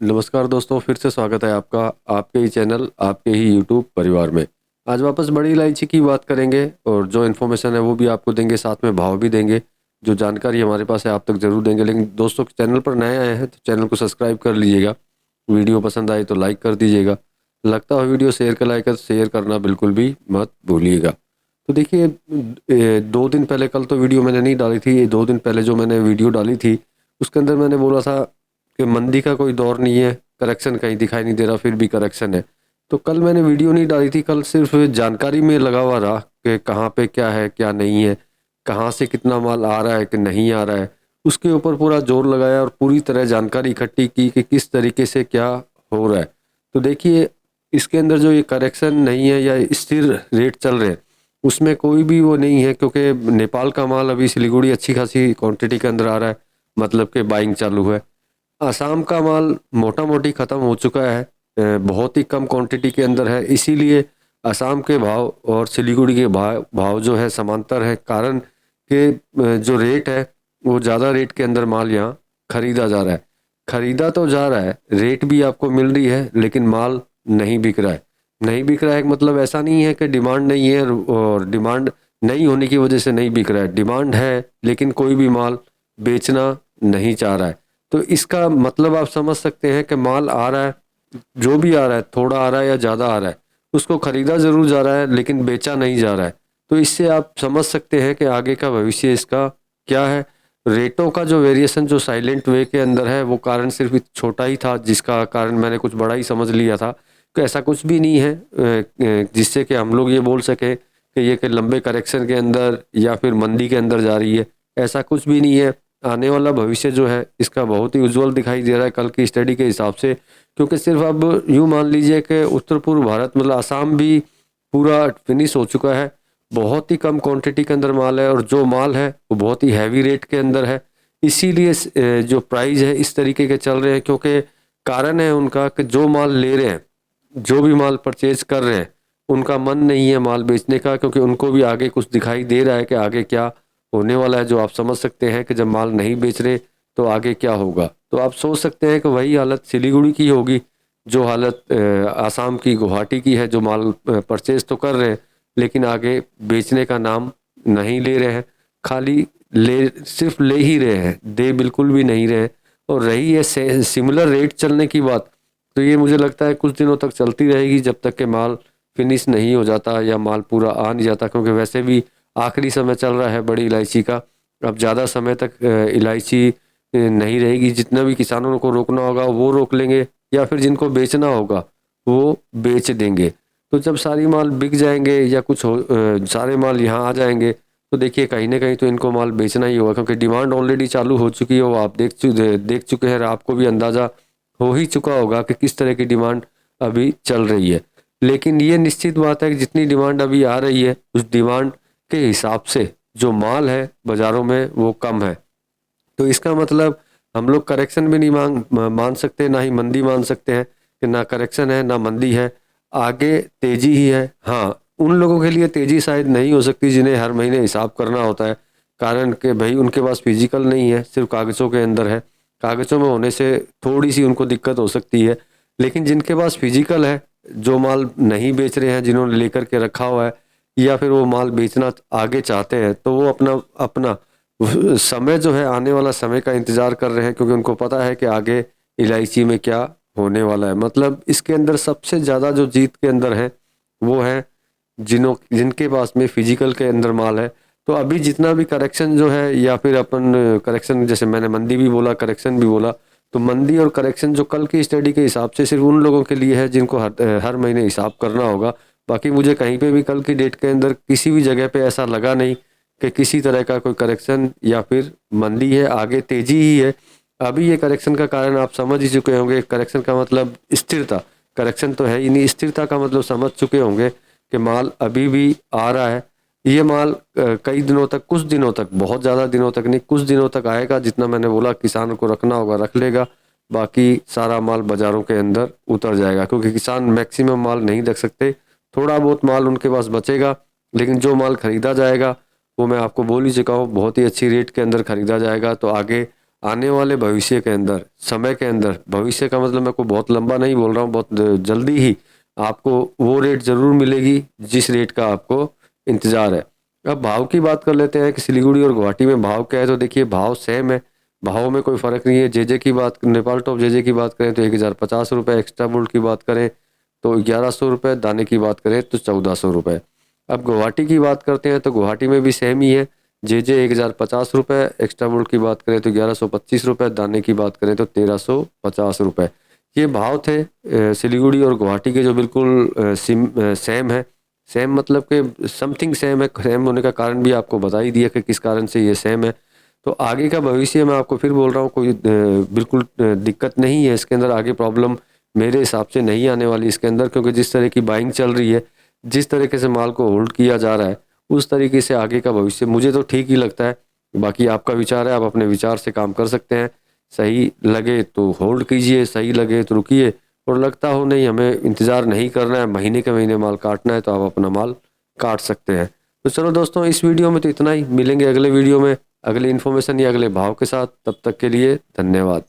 नमस्कार दोस्तों, फिर से स्वागत है आपका आपके ही चैनल, आपके ही यूट्यूब परिवार में। आज वापस बड़ी इलायची की बात करेंगे और जो इन्फॉर्मेशन है वो भी आपको देंगे, साथ में भाव भी देंगे। जो जानकारी हमारे पास है आप तक ज़रूर देंगे। लेकिन दोस्तों, चैनल पर नए आए हैं तो चैनल को सब्सक्राइब कर लीजिएगा। वीडियो पसंद आए तो लाइक कर दीजिएगा। लगता हो वीडियो शेयर कर लाइक शेयर करना बिल्कुल भी मत भूलिएगा। तो देखिए, 2 दिन पहले, कल तो वीडियो मैंने नहीं डाली थी, ये 2 दिन पहले जो मैंने वीडियो डाली थी उसके अंदर मैंने बोला था कि मंदी का कोई दौर नहीं है, करेक्शन कहीं दिखाई नहीं दे रहा, फिर भी करेक्शन है। तो कल मैंने वीडियो नहीं डाली थी, कल सिर्फ जानकारी में लगा हुआ रहा कि कहाँ पे क्या है क्या नहीं है, कहाँ से कितना माल आ रहा है कि नहीं आ रहा है। उसके ऊपर पूरा जोर लगाया और पूरी तरह जानकारी इकट्ठी की कि किस तरीके से क्या हो रहा है। तो देखिए, इसके अंदर जो ये करेक्शन नहीं है या स्थिर रेट चल रहे हैं उसमें कोई भी वो नहीं है, क्योंकि नेपाल का माल अभी सिलीगुड़ी अच्छी खासी क्वांटिटी के अंदर आ रहा है, मतलब कि बाइंग चालू है। असम का माल मोटा मोटी ख़त्म हो चुका है, बहुत ही कम क्वांटिटी के अंदर है, इसीलिए असम के भाव और सिलीगुड़ी के भाव भाव जो है समांतर है। कारण के जो रेट है वो ज़्यादा रेट के अंदर माल यहाँ खरीदा जा रहा है। खरीदा तो जा रहा है, रेट भी आपको मिल रही है, लेकिन माल नहीं बिक रहा है। नहीं बिक रहा है मतलब ऐसा नहीं है कि डिमांड नहीं है और डिमांड नहीं होने की वजह से नहीं बिक रहा है। डिमांड है लेकिन कोई भी माल बेचना नहीं चाह रहा है। तो इसका मतलब आप समझ सकते हैं कि माल आ रहा है, जो भी आ रहा है, थोड़ा आ रहा है या ज़्यादा आ रहा है, उसको खरीदा ज़रूर जा रहा है लेकिन बेचा नहीं जा रहा है। तो इससे आप समझ सकते हैं कि आगे का भविष्य इसका क्या है। रेटों का जो वेरिएशन जो साइलेंट वे के अंदर है वो कारण सिर्फ छोटा ही था, जिसका कारण मैंने कुछ बड़ा ही समझ लिया था कि ऐसा कुछ भी नहीं है जिससे कि हम लोग ये बोल सके कि ये कि लंबे करेक्शन के अंदर या फिर मंदी के अंदर जा रही है। ऐसा कुछ भी नहीं है। आने वाला भविष्य जो है इसका बहुत ही उज्जवल दिखाई दे रहा है कल की स्टडी के हिसाब से। क्योंकि सिर्फ अब यूँ मान लीजिए कि उत्तर पूर्व भारत मतलब असम भी पूरा फिनिश हो चुका है। बहुत ही कम क्वांटिटी के अंदर माल है और जो माल है वो बहुत ही हैवी रेट के अंदर है। इसीलिए जो प्राइस है इस तरीके के चल रहे हैं, क्योंकि कारण है उनका कि जो माल ले रहे हैं, जो भी माल परचेज कर रहे हैं, उनका मन नहीं है माल बेचने का, क्योंकि उनको भी आगे कुछ दिखाई दे रहा है कि आगे क्या होने वाला है। जो आप समझ सकते हैं कि जब माल नहीं बेच रहे तो आगे क्या होगा। तो आप सोच सकते हैं कि वही हालत सिलीगुड़ी की होगी, जो हालत आसाम की, गुवाहाटी की है। जो माल परचेज तो कर रहे हैं लेकिन आगे बेचने का नाम नहीं ले रहे हैं, खाली सिर्फ ले ही रहे हैं, दे बिल्कुल भी नहीं रहे हैं। और रही है सिमिलर रेट चलने की बात, तो ये मुझे लगता है कुछ दिनों तक चलती रहेगी जब तक कि माल फिनिश नहीं हो जाता या माल पूरा आ नहीं जाता। क्योंकि वैसे भी आखिरी समय चल रहा है बड़ी इलायची का। अब ज़्यादा समय तक इलायची नहीं रहेगी। जितना भी किसानों को रोकना होगा वो रोक लेंगे, या फिर जिनको बेचना होगा वो बेच देंगे। तो जब सारी माल बिक जाएंगे या सारे माल यहाँ आ जाएंगे तो देखिए कहीं ना कहीं तो इनको माल बेचना ही होगा, क्योंकि डिमांड ऑलरेडी चालू हो चुकी है। वो आप देख चुके हैं, आपको भी अंदाज़ा हो ही चुका होगा कि किस तरह की डिमांड अभी चल रही है। लेकिन ये निश्चित बात है कि जितनी डिमांड अभी आ रही है उस डिमांड के हिसाब से जो माल है बाज़ारों में वो कम है। तो इसका मतलब हम लोग करेक्शन भी नहीं मान सकते, ना ही मंदी मान सकते हैं कि ना करेक्शन है ना मंदी है, आगे तेजी ही है। हाँ, उन लोगों के लिए तेजी शायद नहीं हो सकती जिन्हें हर महीने हिसाब करना होता है। कारण कि भाई उनके पास फिजिकल नहीं है, सिर्फ कागज़ों के अंदर है। कागज़ों में होने से थोड़ी सी उनको दिक्कत हो सकती है। लेकिन जिनके पास फिजिकल है, जो माल नहीं बेच रहे हैं, जिन्होंने लेकर के रखा हुआ है, या फिर वो माल बेचना आगे चाहते हैं, तो वो अपना अपना समय जो है, आने वाला समय का इंतज़ार कर रहे हैं, क्योंकि उनको पता है कि आगे इलायची में क्या होने वाला है। मतलब इसके अंदर सबसे ज़्यादा जो जीत के अंदर है वो है जिनके पास में फिजिकल के अंदर माल है। तो अभी जितना भी करेक्शन जो है, या फिर अपन करेक्शन, जैसे मैंने मंदी भी बोला करेक्शन भी बोला, तो मंदी और करेक्शन जो कल की स्टडी के हिसाब से सिर्फ उन लोगों के लिए है जिनको हर महीने हिसाब करना होगा। बाकी मुझे कहीं पे भी कल की डेट के अंदर किसी भी जगह पे ऐसा लगा नहीं कि किसी तरह का कोई करेक्शन या फिर मंदी है, आगे तेजी ही है। अभी ये करेक्शन का कारण आप समझ ही चुके होंगे। करेक्शन का मतलब स्थिरता, करेक्शन तो है ही नहीं, स्थिरता का मतलब समझ चुके होंगे कि माल अभी भी आ रहा है। ये माल कई दिनों तक, कुछ दिनों तक, बहुत ज़्यादा दिनों तक नहीं, कुछ दिनों तक आएगा। जितना मैंने बोला किसान को रखना होगा रख लेगा, बाकी सारा माल बाज़ारों के अंदर उतर जाएगा, क्योंकि किसान मैक्सिमम माल नहीं रख सकते। थोड़ा बहुत माल उनके पास बचेगा, लेकिन जो माल खरीदा जाएगा वो मैं आपको बोल ही चुका हूँ, बहुत ही अच्छी रेट के अंदर खरीदा जाएगा। तो आगे आने वाले भविष्य के अंदर, समय के अंदर, भविष्य का मतलब मैं को बहुत लंबा नहीं बोल रहा हूँ, बहुत जल्दी ही आपको वो रेट ज़रूर मिलेगी जिस रेट का आपको इंतज़ार है। अब भाव की बात कर लेते हैं कि सिलीगुड़ी और गुवाहाटी में भाव क्या है। तो देखिए भाव सेम है, भाव में कोई फ़र्क नहीं है। जे की बात, नेपाल टॉप जे की बात करें तो 1050 रुपये, एक्स्ट्रा बोल्ट की बात करें तो 1100 रुपये, दाने की बात करें तो 1400 रुपये। अब गुवाहाटी की बात करते हैं तो गुवाहाटी में भी सेम ही है। जे 1050 रुपये, एक्स्ट्रा बोल्ट की बात करें तो 1125 रुपये, दाने की बात करें तो 1350 रुपये। ये भाव थे सिलीगुड़ी और गुवाहाटी के, जो बिल्कुल सेम है। सेम मतलब कि समथिंग सेम है। सेम होने का कारण भी आपको बता ही दिया कि किस कारण से ये सेम है। तो आगे का भविष्य मैं आपको फिर बोल रहा हूँ, कोई बिल्कुल दिक्कत नहीं है इसके अंदर। आगे प्रॉब्लम मेरे हिसाब से नहीं आने वाली इसके अंदर, क्योंकि जिस तरह की बाइंग चल रही है, जिस तरीके से माल को होल्ड किया जा रहा है, उस तरीके से आगे का भविष्य मुझे तो ठीक ही लगता है। बाकी आपका विचार है, आप अपने विचार से काम कर सकते हैं। सही लगे तो होल्ड कीजिए, सही लगे तो रुकिए, और लगता हो नहीं हमें इंतज़ार नहीं करना है, महीने के महीने माल काटना है, तो आप अपना माल काट सकते हैं। तो चलो दोस्तों, इस वीडियो में तो इतना ही। मिलेंगे अगले वीडियो में अगली इन्फॉर्मेशन या अगले भाव के साथ। तब तक के लिए धन्यवाद।